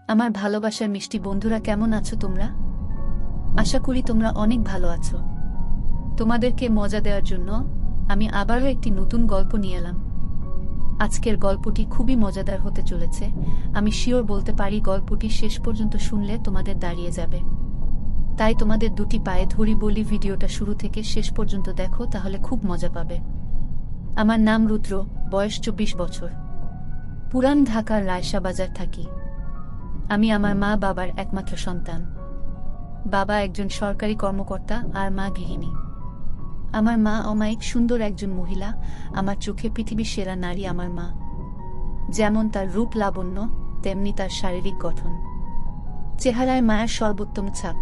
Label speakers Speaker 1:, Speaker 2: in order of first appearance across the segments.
Speaker 1: আমার ভালোবাসার মিষ্টি বন্ধুরা, কেমন আছো তোমরা? আশা করি তোমরা অনেক ভালো আছো। তোমাদেরকে মজা দেওয়ার জন্য আমি আবারও একটি নতুন গল্প নিয়ে এলাম। আজকের গল্পটি খুবই মজাদার হতে চলেছে। আমি শিওর বলতে পারি গল্পটি শেষ পর্যন্ত শুনলে তোমাদের দাঁড়িয়ে যাবে। তাই তোমাদের দুটি পায়ে ধরি বলি, ভিডিওটা শুরু থেকে শেষ পর্যন্ত দেখো, তাহলে খুব মজা পাবে। আমার নাম রুদ্র, বয়স 24 বছর। পুরান ঢাকার রায়সা বাজার থাকি। আমি আমার মা বাবার একমাত্র সন্তান। বাবা একজন সরকারি কর্মকর্তা আর মা গৃহিণী। আমার মা অমায়িক সুন্দর একজন মহিলা। আমার চোখে পৃথিবীর সেরা নারী আমার মা। যেমন তার রূপ লাবণ্য, তেমনি তার শারীরিক গঠন। চেহারায় মায়ের সর্বোত্তম ছাপ।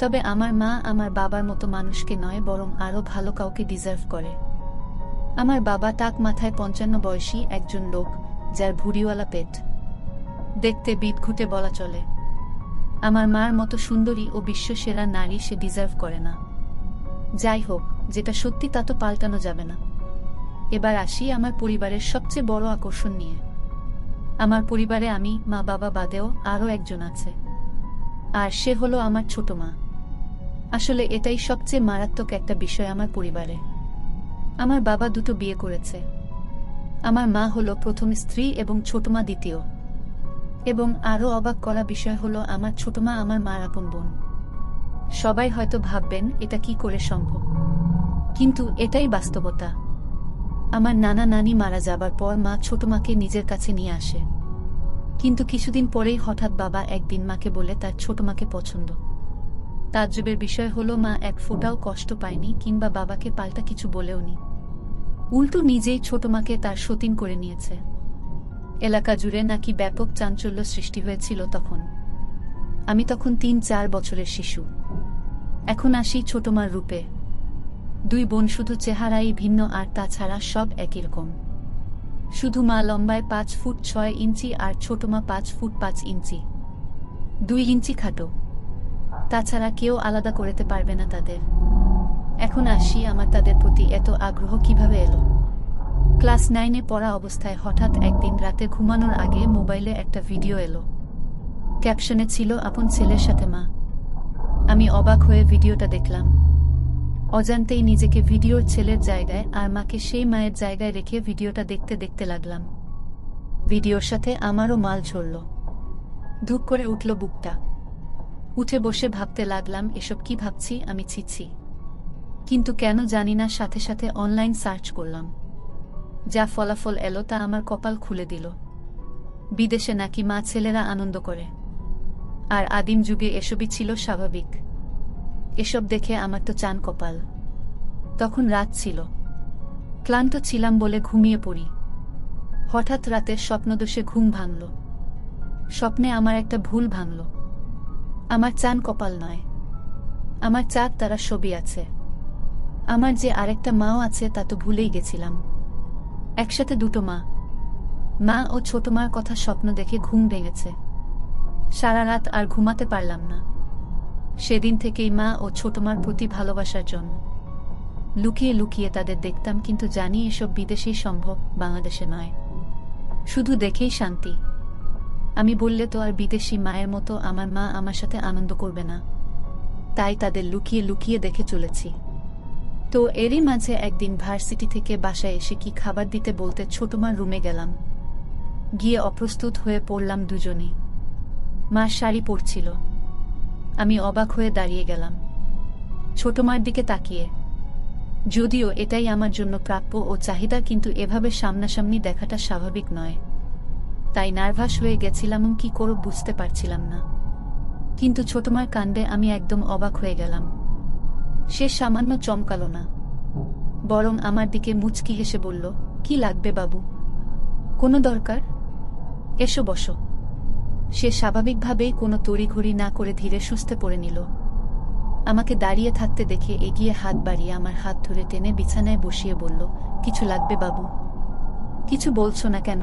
Speaker 1: তবে আমার মা আমার বাবার মতো মানুষকে নয়, বরং আরও ভালো কাউকে ডিজার্ভ করে। আমার বাবা টাক মাথায় 55 বয়সী একজন লোক, যার ভুঁড়িওয়ালা পেট। দেখতে বিদঘুটে বলা চলে। আমার মার মতো সুন্দরী ও বিশ্বসেরা নারী সে ডিজার্ভ করে না। যাই হোক, যেটা সত্যি তা তো পাল্টানো যাবে না। এবার আসি আমার পরিবারের সবচেয়ে বড় আকর্ষণ নিয়ে। আমার পরিবারে আমি, মা বাবা বাদেও আরও একজন আছে। আর সে হলো আমার ছোট মা। আসলে এটাই সবচেয়ে মারাত্মক একটা বিষয় আমার পরিবারে। আমার বাবা দুটো বিয়ে করেছে। আমার মা হলো প্রথম স্ত্রী এবং ছোট মা দ্বিতীয়। এবং আরও অবাক করা বিষয় হলো আমার ছোট মা আমার মার আপন বোন। সবাই হয়তো ভাববেন এটা কি করে সম্ভব, কিন্তু এটাই বাস্তবতা। আমার নানা নানি মারা যাবার পর মা ছোট মাকে নিজের কাছে নিয়ে আসে। কিন্তু কিছুদিন পরেই হঠাৎ বাবা একদিন মাকে বলে তার ছোট মাকে পছন্দ। তাজ্জবের বিষয় হলো মা এক ফোঁটাও কষ্ট পায়নি কিংবা বাবাকে পাল্টা কিছু বলেওনি। উল্টো নিজেই ছোট মাকে তার সতীন করে নিয়েছে। এলাকা জুড়ে নাকি ব্যাপক চাঞ্চল্য সৃষ্টি হয়েছিল তখন। আমি তখন 3-4 বছরের শিশু। এখন আসি ছোট মার রূপে। দুই বোন শুধু চেহারাই ভিন্ন, আর তাছাড়া সব একই রকম। শুধু মা লম্বায় 5 ফুট 6 ইঞ্চি আর ছোট মা 5 ফুট 5 ইঞ্চি, 2 ইঞ্চি খাটো। তাছাড়া কেউ আলাদা করতে পারবে না তাদের। এখন আসি আমার তাদের প্রতি এত আগ্রহ কিভাবে এলো। ক্লাস 9-এ পড়া অবস্থায় হঠাৎ একদিন রাতে ঘুমানোর আগে মোবাইলে একটা ভিডিও এলো। ক্যাপশনে ছিল আপন ছেলের সাথে মা। আমি অবাক হয়ে ভিডিওটা দেখলাম। অজান্তেই নিজেকে ভিডিওর ছেলের জায়গায় আর মাকে সেই মায়ের জায়গায় রেখে ভিডিওটা দেখতে দেখতে লাগলাম। ভিডিওর সাথে আমারও মাল ঝরল। ধুপ করে উঠল বুকটা। উঠে বসে ভাবতে লাগলাম, এসব কি ভাবছি আমি, ছিছি। কিন্তু কেন জানি না সাথে সাথে অনলাইন সার্চ করলাম। যা ফলাফল এলো তা আমার কপাল খুলে দিল। বিদেশে নাকি মা ছেলেরা আনন্দ করে, আর আদিম যুগে এসবই ছিল স্বাভাবিক। এসব দেখে আমার তো চান কপাল। তখন রাত ছিল, ক্লান্ত ছিলাম বলে ঘুমিয়ে পড়ি। হঠাৎ রাতের স্বপ্নদোষে ঘুম ভাঙল। স্বপ্নে আমার একটা ভুল ভাঙল। আমার চান কপাল নয়, আমার চাঁদ তারা ছবি আছে। আমার যে আরেকটা মাও আছে তা তো ভুলেই গেছিলাম। একসাথে দুটো মা, মা ও ছোট মার কথা স্বপ্ন দেখে ঘুম ভেঙেছে। সারা রাত আর ঘুমাতে পারলাম না। সেদিন থেকেই মা ও ছোট মার প্রতি ভালোবাসার জন্য লুকিয়ে লুকিয়ে তাদের দেখতাম, কিন্তু জানি এসব বিদেশেই সম্ভব, বাংলাদেশে নয়। শুধু দেখেই শান্তি। আমি বললে তো আর বিদেশি মায়ের মতো আমার মা আমার সাথে আনন্দ করবে না। তাই তাদের লুকিয়ে লুকিয়ে দেখে চলেছি। তো এরই মাঝে একদিন ভার্সিটি থেকে বাসায় এসে কি খাবার দিতে বলতে ছোট মার রুমে গেলাম। গিয়ে অপ্রস্তুত হয়ে পড়লাম দুজনেই। মা শাড়ি পরছিল। আমি অবাক হয়ে দাঁড়িয়ে গেলাম ছোট মার দিকে তাকিয়ে। যদিও এটাই আমার জন্য প্রাপ্য ও চাহিদা, কিন্তু এভাবে সামনাসামনি দেখাটা স্বাভাবিক নয়। তাই নার্ভাস হয়ে গেছিলাম, কি করব বুঝতে পারছিলাম না। কিন্তু ছোট মার কাণ্ডে আমি একদম অবাক হয়ে গেলাম। সে সামান্য চমকালো না, বরং আমার দিকে মুচকি হেসে বলল, কি লাগবে বাবু? কোনো দরকার? এসো বসো। সে স্বাভাবিকভাবেই কোনো তড়িঘড়ি না করে ধীরে সুস্থে পড়ে নিল। আমাকে দাঁড়িয়ে থাকতে দেখে এগিয়ে হাত বাড়িয়ে আমার হাত ধরে টেনে বিছানায় বসিয়ে বলল, কিছু লাগবে বাবু? কিছু বলছো না কেন?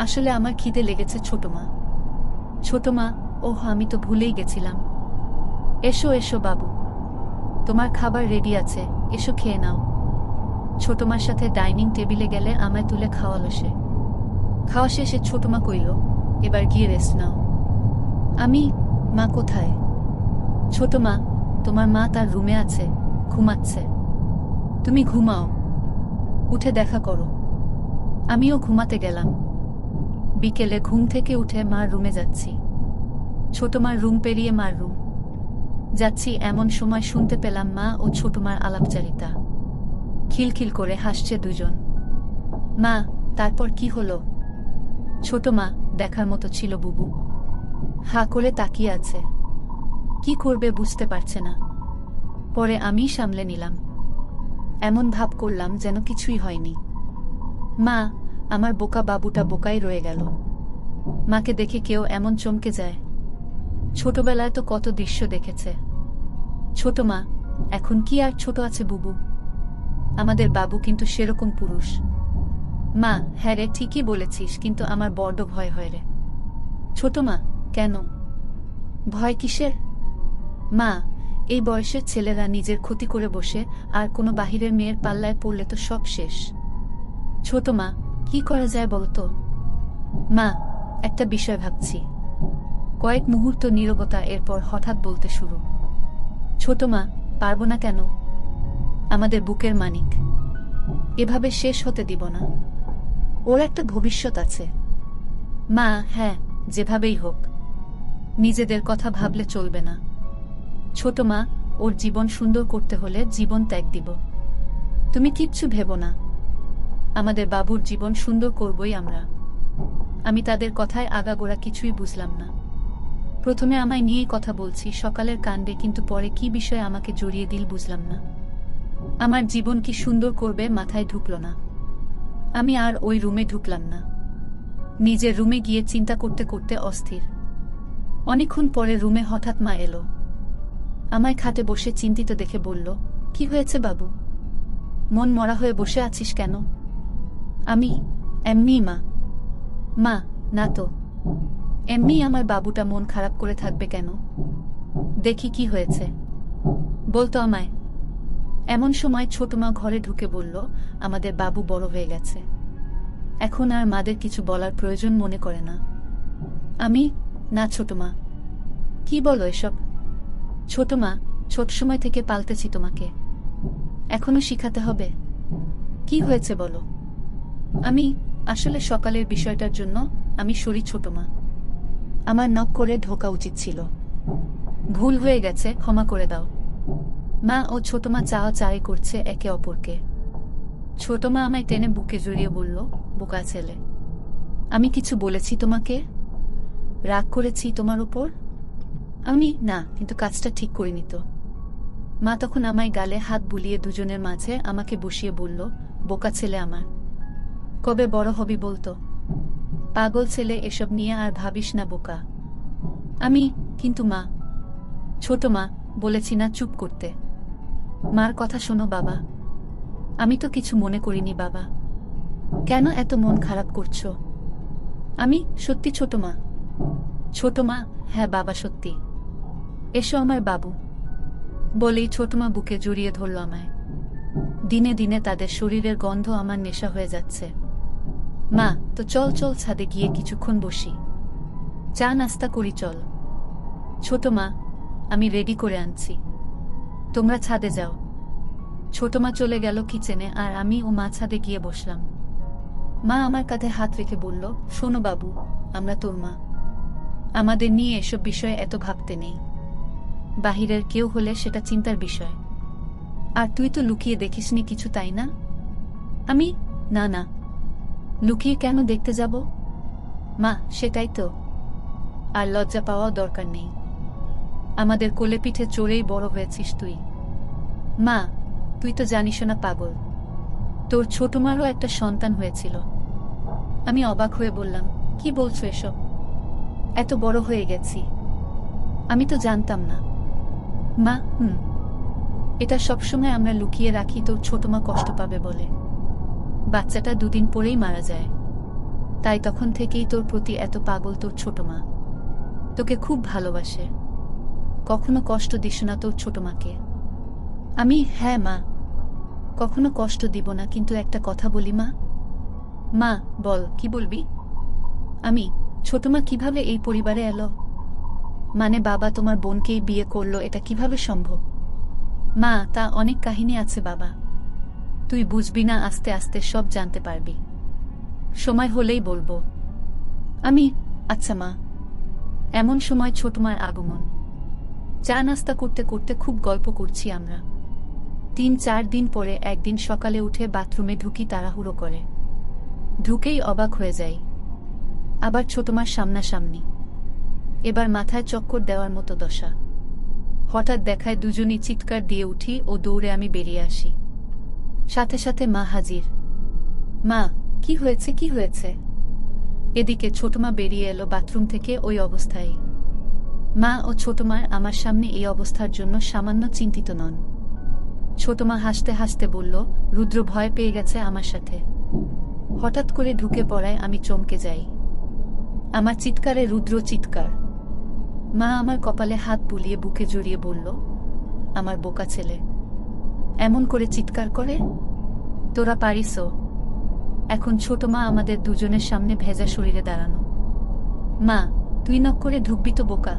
Speaker 1: আসলে আমার খিদে লেগেছে ছোট মা। ছোট মা, ওহ আমি তো ভুলেই গেছিলাম। এসো এসো বাবু, তোমার খাবার রেডি আছে, এসো খেয়ে নাও। ছোট মার সাথে ডাইনিং টেবিলে গেলে আমায় তুলে খাওয়ালো সে। খাওয়া শেষে ছোট মা কইল, এবার গিয়ে রেস্ট নাও। আমি, মা কোথায়? ছোট মা, তোমার মা তার রুমে আছে, ঘুমাচ্ছে। তুমি ঘুমাও, উঠে দেখা করো। আমিও ঘুমাতে গেলাম। বিকেলে ঘুম থেকে উঠে মার রুমে যাচ্ছি। ছোট মার রুম পেরিয়ে মার রুম যাচ্ছি, এমন সময় শুনতে পেলাম মা ও ছোট মার আলাপচারিতা। খিলখিল করে হাসছে দুজন। মা, তারপর কি হলো? ছোট মা, দেখার মতো ছিল বুবু। হা করে তাকিয়ে আছে, কি করবে বুঝতে পারছে না। পরে আমি সামলে নিলাম, এমন ভাব করলাম যেন কিছুই হয়নি। মা, আমার বোকা বাবুটা বোকাই রয়ে গেল। মাকে দেখে কেউ এমন চমকে যায়? ছোটবেলায় তো কত দৃশ্য দেখেছে। ছোট মা, এখন কি আর ছোট আছে বুবু? আমাদের বাবু কিন্তু সেরকম পুরুষ। মা, হ্যাঁ রে, ঠিকই বলেছিস, কিন্তু আমার বড্ড ভয় হয় রে। ছোট মা, কেন? ভয় কিসের? মা, এই বয়সের ছেলেরা নিজের ক্ষতি করে বসে, আর কোনো বাহিরের মেয়ের পাল্লায় পড়লে তো সব শেষ। ছোট মা, কি করা যায় বলতো? মা, একটা বিষয় ভাবছি। কয়েক মুহূর্ত নীরবতা, এরপর হঠাৎ বলতে শুরু। ছোট মা, পারবো না কেন? আমাদের বুকের মানিক এভাবে শেষ হতে দিব না। ওর একটা ভবিষ্যৎ আছে। মা, হ্যাঁ, যেভাবেই হোক। নিজেদের কথা ভাবলে চলবে না। ছোট মা, ওর জীবন সুন্দর করতে হলে জীবন ত্যাগ দিব। তুমি কিচ্ছু ভেবো না, আমাদের বাবুর জীবন সুন্দর করবই আমরা। আমি তাদের কথায় আগাগোড়া কিছুই বুঝলাম না। প্রথমে আমায় নিয়েই কথা বলছি সকালের কাণ্ডে, কিন্তু পরে কি বিষয়ে আমাকে জড়িয়ে দিল বুঝলাম না। আমার জীবন কি সুন্দর করবে মাথায় ঢুকল না। আমি আর ওই রুমে ঢুকলাম না। নিজের রুমে গিয়ে চিন্তা করতে করতে অস্থির। অনেকক্ষণ পরে রুমে হঠাৎ মা এলো। আমায় খাটে বসে চিন্তিত দেখে বলল, কি হয়েছে বাবু? মন মরা হয়ে বসে আছিস কেন? আমি, এমনি মা। মা, না তো, এমনি আমার বাবুটা মন খারাপ করে থাকবে কেন? দেখি কি হয়েছে, বলতো আমায়। এমন সময় ছোট মা ঘরে ঢুকে বলল, আমাদের বাবু বড় হয়ে গেছে, এখন আর মাদের কিছু বলার প্রয়োজন মনে করে না। আমি, না ছোট মা। কি বলো এসব? ছোট মা, ছোট সময় থেকে পালতেছি তোমাকে, এখনো শিখাতে হবে? কি হয়েছে বলো? আমি, আসলে সকালের বিষয়টার জন্য আমি সরি ছোট মা। আমার নক করে ঢোকা উচিত ছিল, ভুল হয়ে গেছে, ক্ষমা করে দাও। মা ও ছোট মা চাওয়া চাই করছে একে অপরকে। ছোট মা আমায় টেনে বুকে জড়িয়ে বলল, বোকা ছেলে, আমি কিছু বলেছি তোমাকে? রাগ করেছি তোমার উপর? আমি, না, কিন্তু কাজটা ঠিক করিনি তো। মা তখন আমায় গালে হাত বুলিয়ে দুজনের মাঝে আমাকে বসিয়ে বলল, বোকা ছেলে আমার, কবে বড় হবি বলতো? পাগল ছেলে, এসব নিয়ে আর ভাবিস না বোকা। আমি, কিন্তু মা। ছোট মা, বলেছি না চুপ করতে। মার কথা শোনো বাবা। আমি তো কিছু মনে করিনি বাবা, কেন এত মন খারাপ করছো? আমি, সত্যি ছোট মা। ছোট মা, হ্যাঁ বাবা সত্যি, এসো আমার বাবু। বলেই ছোট মা বুকে জড়িয়ে ধরল আমায়। দিনে দিনে তাদের শরীরের গন্ধ আমার নেশা হয়ে যাচ্ছে। মা, তো চল চল ছাদে গিয়ে কিছুক্ষণ বসি, চা নাস্তা করি চল। ছোট মা, আমি রেডি করে আনছি, তোমরা ছাদে যাও। ছোট মা চলে গেল কিচেনে, আর আমি ও মা ছাদে গিয়ে বসলাম। মা আমার কাঁধে হাত রেখে বলল, শোনো বাবু, আমরা তোর মা, আমাদের নিয়ে এসব বিষয়ে এত ভাবতে নেই। বাহিরের কেউ হলে সেটা চিন্তার বিষয়। আর তুই তো লুকিয়ে দেখিসনি কিছু, তাই না? আমি, না না, লুকিয়ে কেন দেখতে যাব? মা, সেটাই তো, আর লজ্জা পাওয়াও দরকার নেই। আমাদের কোলে পিঠে চড়েই বড় হয়েছিস তুই। মা, তুই তো জানিস না পাগল, তোর ছোট মারও একটা সন্তান হয়েছিল। আমি অবাক হয়ে বললাম, কি বলছো এসব? এত বড় হয়ে গেছি, আমি তো জানতাম না। মা, এটা সবসময় আমরা লুকিয়ে রাখি তোর ছোট মা কষ্ট পাবে বলে। বাচ্চাটা দুদিন পরেই মারা যায়, তাই তখন থেকেই তোর প্রতি এত পাগল তোর ছোট মা। তোকে খুব ভালোবাসে, কখনো কষ্ট দিস না তোর ছোট মাকে। আমি, হ্যাঁ মা, কখনো কষ্ট দিব না, কিন্তু একটা কথা বলি মা। মা, বল, কি বলবি? আমি, ছোটমা কিভাবে এই পরিবারে এলো? মানে বাবা তোমার বোনকেই বিয়ে করলো, এটা কিভাবে সম্ভব? মা, তা অনেক কাহিনী আছে বাবা। তুই বুঝবি না, আস্তে আস্তে সব জানতে পারবি। সময় হলেই বলবো। আমি, আচ্ছা মা। এমন সময় ছোটমার আগমন। চা নাস্তা করতে করতে খুব গল্প করছি আমরা। 3-4 দিন পরে একদিন সকালে উঠে বাথরুমে ঢুকি তাড়াহুড়ো করে। ঢুকেই অবাক হয়ে যাই। আবার ছোটমার সামনাসামনি। এবার মাথায় চক্কর দেওয়ার মতো দশা। হঠাৎ দেখায় দুজনই চিৎকার দিয়ে উঠি ও দৌড়ে আমি বেরিয়ে আসি। সাথে সাথে মা হাজির। মা, কি হয়েছে, কি হয়েছে? এদিকে ছোটমা বেরিয়ে এলো বাথরুম থেকে ওই অবস্থায়। মা ও ছোটমার আমার সামনে এই অবস্থার জন্য সামান্য চিন্তিত নন। ছোটমা হাসতে হাসতে বলল, রুদ্র ভয় পেয়ে গেছে আমার সাথে। হঠাৎ করে ঢুকে পড়ায় আমি চমকে যাই। আমার চিৎকারে রুদ্র চিৎকার। মা আমার কপালে হাত বুলিয়ে বুকে জড়িয়ে বলল, আমার বোকা ছেলে এমন করে চিৎকার করে? তোরা পারিসও? এখন ছোটমা আমাদের দুজনের সামনে ভেজা শরীরে দাঁড়ানো। মা, তুই নক করে ঢুকবি তো বোকা।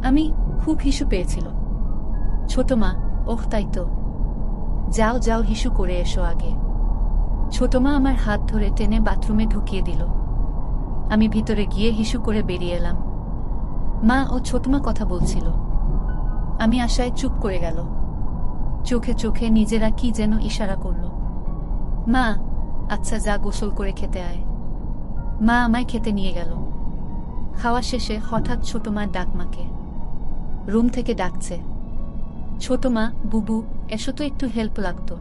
Speaker 1: আমি খুব হিসু পেয়েছিল। ছোটমা, ওহ তাই তো, যাও যাও হিসু করে এসো আগে। ছোটমা আমার হাত ধরে টেনে বাথরুমে ঢুকিয়ে দিল। আমি ভিতরে গিয়ে হিসু করে বেরিয়ে এলাম। মা ও ছোটমা কথা বলছিল। আমি আশায় চুপ করে গেল। চোখে চোখে নিজেরা কি যেন ইশারা করল। মা, আচ্ছা যা গোসল করে খেতে আয়। মা আমায় খেতে নিয়ে গেল। খাওয়া শেষে হঠাৎ ছোটমার ডাক মাকে। রুম থেকে ডাকছে, ছোটমা, বুবু, এসো তো, একটু হেল্প লাগতো।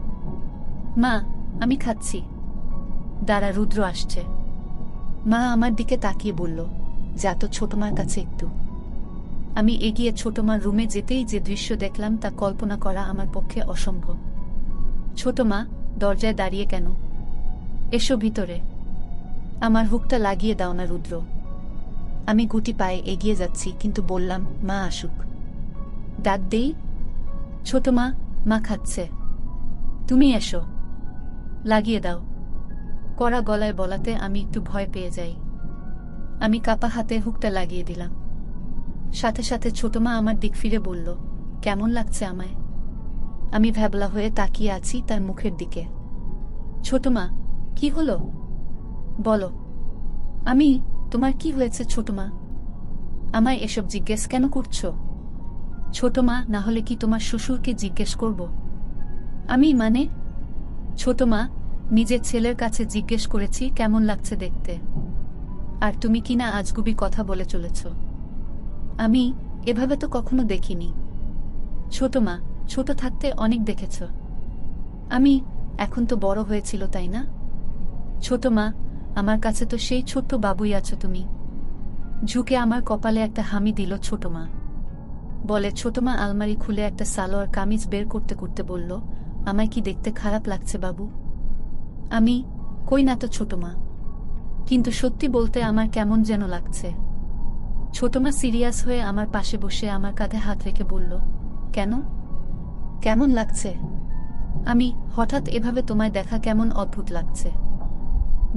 Speaker 1: মা, আমি খাচ্ছি। দাঁড়া, রুদ্র আসছে। মা আমার দিকে তাকিয়ে বলল, যা তো ছোটমার কাছে একটু। আমি এগিয়ে ছোটমার রুমে যেতেই যে দৃশ্য দেখলাম তা কল্পনা করা আমার পক্ষে অসম্ভব। ছোটমা, দরজায় দাঁড়িয়ে কেন? এসো ভিতরে। আমার হুকটা লাগিয়ে দাও না রুদ্র। আমি গুটি পায়ে এগিয়ে যাচ্ছি, কিন্তু বললাম, মা আসুক। ডাক দেই? ছোটমা, মা খাচ্ছে। তুমি এসো। লাগিয়ে দাও। কড়া গলায় বলাতে আমি একটু ভয় পেয়ে যাই। আমি কাপা হাতে হুকটা লাগিয়ে দিলাম। সাথে সাথে ছোটমা আমার দিক ফিরে বলল, কেমন লাগছে আমায়? আমি ভ্যাবলা হয়ে তাকিয়ে আছি তার মুখের দিকে। ছোটমা, কি হলো বলো। আমি, তোমার কি হয়েছে ছোটমা? আমায় এসব জিজ্ঞেস কেন করছো? ছোটমা, না হলে কি তোমার শ্বশুরকে জিজ্ঞেস করব? আমি মানে? ছোটমা, নিজের ছেলের কাছে জিজ্ঞেস করেছি কেমন লাগছে দেখতে। আর তুমি কিনা আজগুবি কথা বলে চলেছ। আমি এভাবে তো কখনো দেখিনি। ছোটমা, ছোট থাকতে অনেক দেখেছ। আমি, এখন তো বড় হয়েছিল তাই না? ছোটমা, আমার কাছে তো সেই ছোট্ট বাবুই আছো তুমি। ঝুঁকে আমার কপালে একটা হামি দিল ছোটমা। বলে ছোটমা আলমারি খুলে একটা সালোয়ার কামিজ বের করতে করতে বলল, আমায় কি দেখতে খারাপ লাগছে বাবু? আমি, কই না তো ছোটমা, কিন্তু সত্যি বলতে আমার কেমন যেন লাগছে। ছোটমা সিরিয়াস হয়ে আমার পাশে বসে আমার কাঁধে হাত রেখে বলল, কেন, কেমন লাগছে? আমি, হঠাৎ এভাবে তোমায় দেখা কেমন অদ্ভুত লাগছে।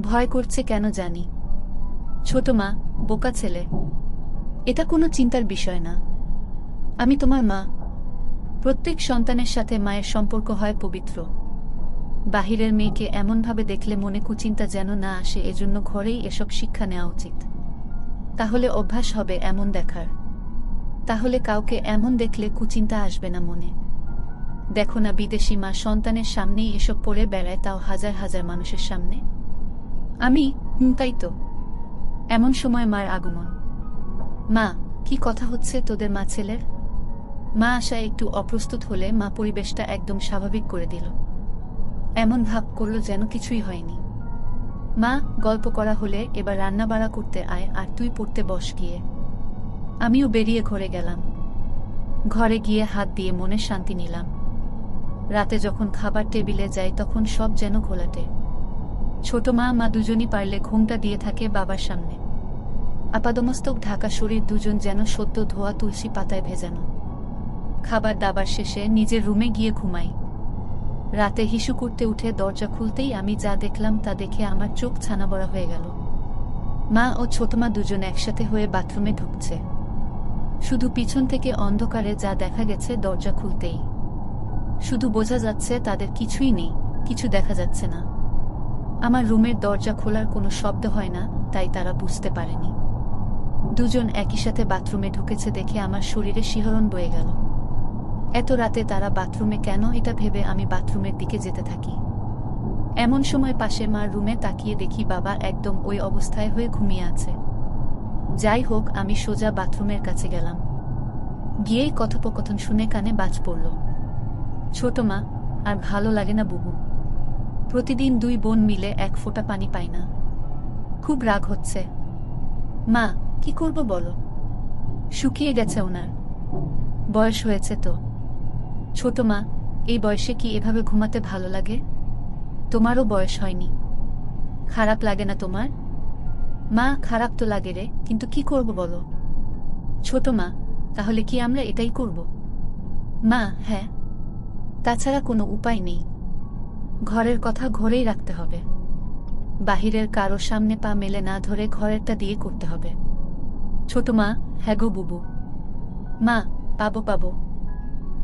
Speaker 1: ভয় করছে কেন জানি। ছোটমা, বোকা ছেলে, এটা কোনো চিন্তার বিষয় না। আমি তোমার মা। প্রত্যেক সন্তানের সাথে মায়ের সম্পর্ক হয় পবিত্র। বাহিরের মেয়েকে এমনভাবে দেখলে মনে কুচিন্তা যেন না আসে, এজন্য ঘরেই এসব শিক্ষা নেওয়া উচিত। তাহলে অভ্যাস হবে এমন দেখার। তাহলে কাউকে এমন দেখলে কুচিন্তা আসবে না মনে। দেখো না, বিদেশি মা সন্তানের সামনেই এসব পড়ে বেড়ায়, তাও হাজার হাজার মানুষের সামনে। আমি, তাই তো। এমন সময় মার আগমন। মা, কি কথা হচ্ছে তোদের মা ছেলের? মা আশায় একটু অপ্রস্তুত হলে মা পরিবেশটা একদম স্বাভাবিক করে দিল। এমন ভাব করল যেন কিছুই হয়নি। মা, গল্প করা হলে এবার রান্না বাড়া করতে আয়, আর তুই পড়তে বস গিয়ে। আমিও বেরিয়ে ঘরে গেলাম। ঘরে গিয়ে হাত দিয়ে মনের শান্তি নিলাম। রাতে যখন খাবার টেবিলে যাই তখন সব যেন ঘোলাটে। ছোট মা মা দুজনই পারলে ঘুমটা দিয়ে থাকে বাবার সামনে। আপাদমস্তক ঢাকা শরীর, দুজন যেন সদ্য ধোয়া তুলসী পাতায় ভেজানো। খাবার দাবার শেষে নিজের রুমে গিয়ে ঘুমাই। রাতে হিসু করতে উঠে দরজা খুলতেই আমি যা দেখলাম তা দেখে আমার চোখ ছানাবড়া হয়ে গেল। মা ও ছোটমা দুজন একসাথে হয়ে বাথরুমে ঢুকছে। শুধু পিছন থেকে অন্ধকারে যা দেখা গেছে দরজা খুলতেই। শুধু বোঝা যাচ্ছে তাদের কিছুই নেই, কিছু দেখা যাচ্ছে না। আমার রুমের দরজা খোলার কোনো শব্দ হয় না, তাই তারা বুঝতে পারেনি। দুজন একই সাথে বাথরুমে ঢুকেছে দেখে আমার শরীরে শিহরণ বয়ে গেল। এত রাতে তারা বাথরুমে কেন, এটা ভেবে আমি বাথরুমের দিকে যেতে থাকি। এমন সময় পাশে মার রুমে তাকিয়ে দেখি বাবা একদম ওই অবস্থায় হয়ে ঘুমিয়ে আছে। যাই হোক, আমি সোজা বাথরুমের কাছে গেলাম। গিয়েই কথোপকথন শুনে কানে বাজ পড়ল। ছোট মা, আর ভালো লাগে না বুবু। প্রতিদিন দুই বোন মিলে এক ফোঁটা পানি পাই না। খুব রাগ হচ্ছে। মা, কি করব বলো? শুকিয়ে গেছে ওনার। বয়স হয়েছে তো। ছোট মা, এই বয়সে কি এভাবে ঘুমাতে ভালো লাগে? তোমারও বয়স হয়নি। খারাপ লাগে না তোমার? মা, খারাপ তো লাগে রে, কিন্তু কি করব বলো? ছোট মা, তাহলে কি আমরা এটাই করব? মা, হ্যাঁ। তাছাড়া কোনো উপায় নেই। ঘরের কথা ঘরেই রাখতে হবে। বাহিরের কারো সামনে পা মেলে না ধরে ঘরেরটা দিয়ে করতে হবে। ছোট মা, হ্যাঁ গো বুবু। মা, পাবো পাবো,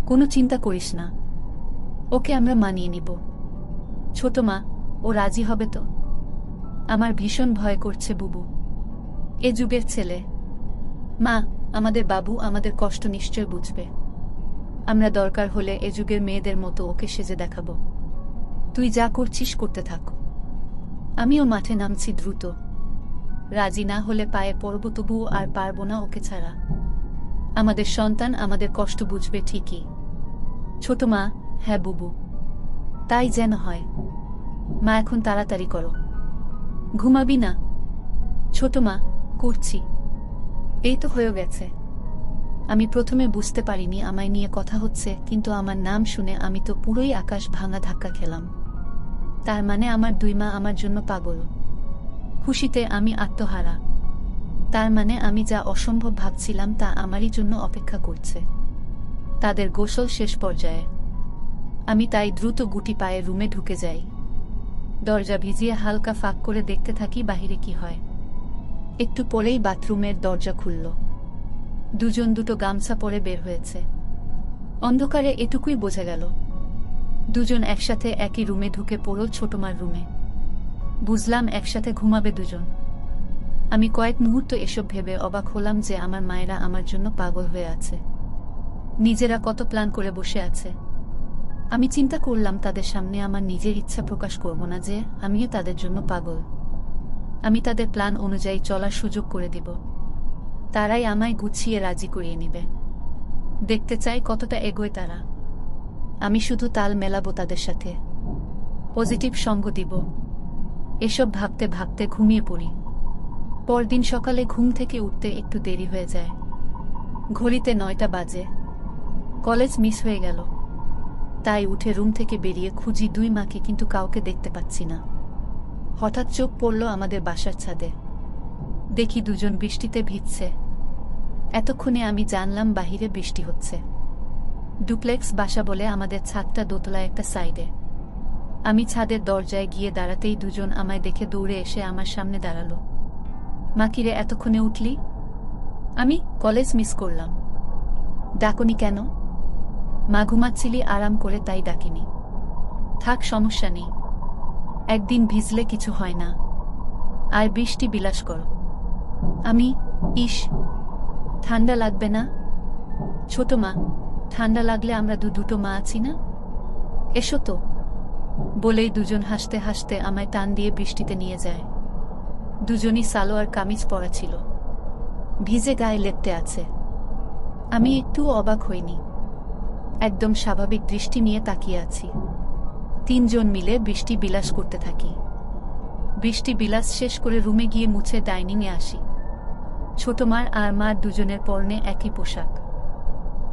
Speaker 1: কোনো চিন্তা করিস না, ওকে আমরা মানিয়ে নিব। ছোট মা, ও রাজি হবে তো? আমার ভীষণ ভয় করছে বুবু। এ যুগের ছেলে। মা, আমাদের বাবু আমাদের কষ্ট নিশ্চয় বুঝবে। আমরা দরকার হলে এ যুগের মেয়েদের মতো ওকে সেজে দেখাবো। তুই যা করছিস করতে থাক। আমিও মাঠে নামছি দ্রুত। রাজি না হলে পায়ে পড়ব, তবুও আর পারব না ওকে ছাড়া। আমাদের সন্তান আমাদের কষ্ট বুঝবে ঠিকই। ছোট মা, হ্যাঁ বুবু, তাই যেন হয়। মা, এখন তাড়াতাড়ি করো। ঘুমাবি না? ছোট মা, করছি। এই তো হয়ে গেছে। আমি প্রথমে বুঝতে পারিনি আমায় নিয়ে কথা হচ্ছে, কিন্তু আমার নাম শুনে আমি তো পুরোই আকাশ ভাঙা ধাক্কা খেলাম। তার মানে আমার দুই মা আমার জন্য পাগল। খুশিতে আমি আত্মহারা। তার মানে আমি যা অসম্ভব ভাবছিলাম তা আমারই জন্য অপেক্ষা করছে। তাদের গোসল শেষ পর্যায়ে। আমি তাই দ্রুত গুটি পায়ে রুমে ঢুকে যাই। দরজা ভিজিয়ে হালকা ফাঁক করে দেখতে থাকি বাহিরে কি হয়। একটু পরেই বাথরুমের দরজা খুলল। দুজন দুটো গামছা পরে বের হয়েছে। অন্ধকারে এটুকুই বোঝা গেল। দুজন একসাথে একই রুমে ঢুকে পড়ল, ছোটমার রুমে। বুঝলাম একসাথে ঘুমাবে দুজন। আমি কয়েক মুহূর্ত এসব ভেবে অবাক হলাম যে আমার মায়েরা আমার জন্য পাগল হয়ে আছে। নিজেরা কত প্ল্যান করে বসে আছে। আমি চিন্তা করলাম তাদের সামনে আমার নিজের ইচ্ছা প্রকাশ করব না যে আমিও তাদের জন্য পাগল। আমি তাদের প্ল্যান অনুযায়ী চলার সুযোগ করে দিব। তারাই আমায় গুছিয়ে রাজি করিয়ে নেবে। দেখতে চাই কতটা এগোয় তারা। আমি শুধু তাল মেলাবো তাদের সাথে, পজিটিভ সঙ্গ দিব। এসব ভাবতে ভাবতে ঘুমিয়ে পড়ি। পরদিন সকালে ঘুম থেকে উঠতে একটু দেরি হয়ে যায়। ঘড়িতে 9টা বাজে। কলেজ মিস হয়ে গেল। তাই উঠে রুম থেকে বেরিয়ে খুঁজি দুই মাকে, কিন্তু কাউকে দেখতে পাচ্ছি না। হঠাৎ চোখ পড়ল আমাদের বাসার ছাদে। দেখি দুজন বৃষ্টিতে ভিজছে। এতক্ষণে আমি জানলাম বাহিরে বৃষ্টি হচ্ছে। ডুপ্লেক্স বাসা বলে আমাদের ছাদটা দোতলা একটা সাইডে। আমি ছাদের দরজায় গিয়ে দাঁড়াতেই দুজন আমায় দেখে দৌড়ে এসে আমার সামনে দাঁড়ালো। মা, কিরে এতক্ষণে উঠলি? আমি কলেজ মিস করলাম। ডাকনি কেন? মা, ঘুমাচ্ছিলি আরাম করে তাই ডাকিনি। থাক, সমস্যা নেই। একদিন ভিজলে কিছু হয় না। আর বৃষ্টি বিলাস কর। আমি, ইস, ঠান্ডা লাগবে না? ছোট মা, ঠান্ডা লাগলে আমরা দুটো মা আছি না? এসো তো। বলেই দুজন হাসতে হাসতে আমায় টান দিয়ে বৃষ্টিতে নিয়ে যায়। দুজনই সালোয়ার কামিজ পরা ছিল। ভিজে গায়ে লেপ্টে আছে। আমি একটুও অবাক হইনি। একদম স্বাভাবিক দৃষ্টি নিয়ে তাকিয়ে আছি। তিনজন মিলে বৃষ্টি বিলাস করতে থাকি। বৃষ্টি বিলাস শেষ করে রুমে গিয়ে মুছে ডাইনিংয়ে আসি। ছোট মার আর মার দুজনের পরনে একই পোশাক।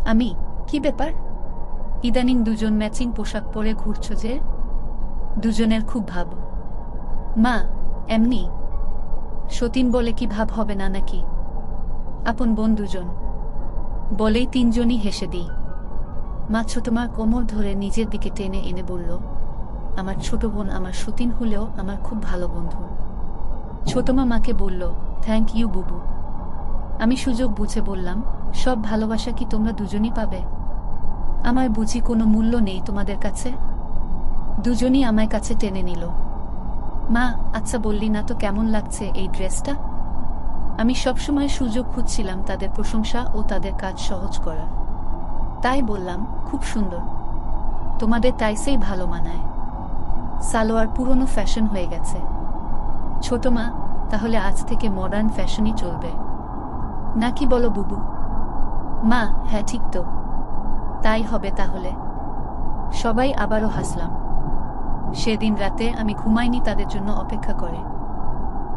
Speaker 1: আমি, কি ব্যাপার? ইদানিং দুজন ম্যাচিং পোশাক পরে ঘুরছ যে? দুজনের খুব ভাব। মা, এমনি। সতীন বলে কি ভাব হবে না নাকি? আপন বোন দুজন। বলেই তিনজনই হেসে দিই। মা ছোট মার কোমর ধরে নিজের দিকে টেনে এনে বলল, আমার ছোট বোন আমার সতীন হলেও আমার খুব ভালো বন্ধু। ছোট মা মাকে বলল, থ্যাংক ইউ বুবু। আমি সুযোগ বুঝে বললাম, সব ভালোবাসা কি তোমরা দুজনই পাবে? আমার বুঝি কোনো মূল্য নেই তোমাদের কাছে? দুজনই আমায় কাছে টেনে নিল। মা, আচ্ছা বললি না তো কেমন লাগছে এই ড্রেসটা? আমি সবসময় সুযোগ খুঁজছিলাম তাদের প্রশংসা ও তাদের কাজ সহজ করার। তাই বললাম, খুব সুন্দর। তোমাদের টাইসেই ভালো মানায়। সালোয়ার পুরনো ফ্যাশন হয়ে গেছে। ছোট মা, তাহলে আজ থেকে মডার্ন ফ্যাশনই চলবে নাকি বলো বুবু? মা, হ্যাঁ ঠিক তো, তাই হবে তাহলে। সবাই আবারও হাসলাম। সেদিন রাতে আমি ঘুমাইনি তাদের জন্য অপেক্ষা করে।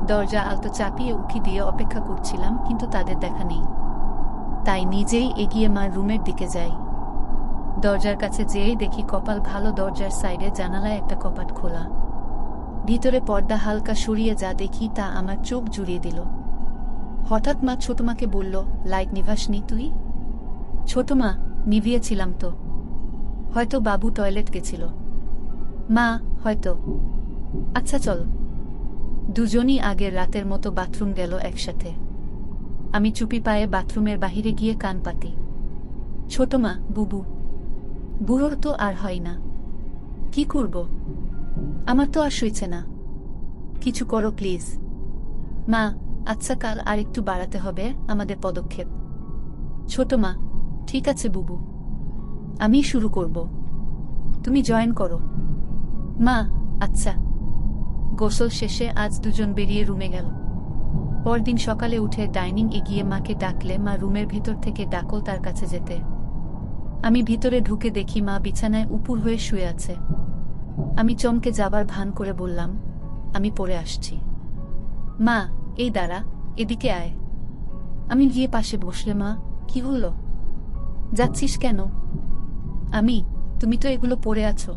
Speaker 1: দরজা আলতো চাপিয়ে উকি দিয়ে অপেক্ষা করছিলাম, কিন্তু তাদের দেখা নেই। তাই নিজেই এগিয়ে মার রুমের দিকে যাই। দরজার কাছে যেয়েই দেখি কপাল ভালো, দরজার সাইডে জানালায় একটা কপাট খোলা। ভিতরে পর্দা হালকা সরিয়ে যা দেখি তা আমার চোখ জুড়িয়ে দিল। হঠাৎ মা ছোটমাকে বলল, লাইট নিভাসনি তুই? ছোট মা, নিভিয়েছিলাম তো। হয়তো বাবু টয়লেট গেছিল। মা, হয়তো। আচ্ছা চল। দুজনই আগের রাতের মতো বাথরুম গেল একসাথে। আমি চুপি পায়ে বাথরুমের বাহিরে গিয়ে কান পাতি। ছোট মা, বুবু। বুড়োর তো আর হয় না। কি করব? আমার তো আর সইছে না। কিছু করো প্লিজ। মা, আচ্ছা কাল আর একটু বাড়াতে হবে আমাদের পদক্ষেপ। ছোট মা, ঠিক আছে বুবু, আমি শুরু করব, তুমি জয়েন করো। মা, আচ্ছা। গোসল শেষে আজ দুজন বেরিয়ে রুমে গেল। পরদিন সকালে উঠে ডাইনিং এগিয়ে মাকে ডাকলে মা রুমের ভিতর থেকে ডাকল তার কাছে যেতে। আমি ভিতরে ঢুকে দেখি মা বিছানায় উপুর হয়ে শুয়ে আছে। আমি চমকে যাবার ভান করে বললাম, আমি পড়ে আসছি। মা, এই দাঁড়া, এদিকে আয়। আমি গিয়ে পাশে বসলে মা, কি হলো? যাচ্ছিস কেন? তুমি তো এগুলো পরে আছো।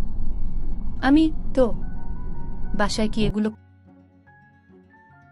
Speaker 1: আমি তো বাসায় কি এগুলো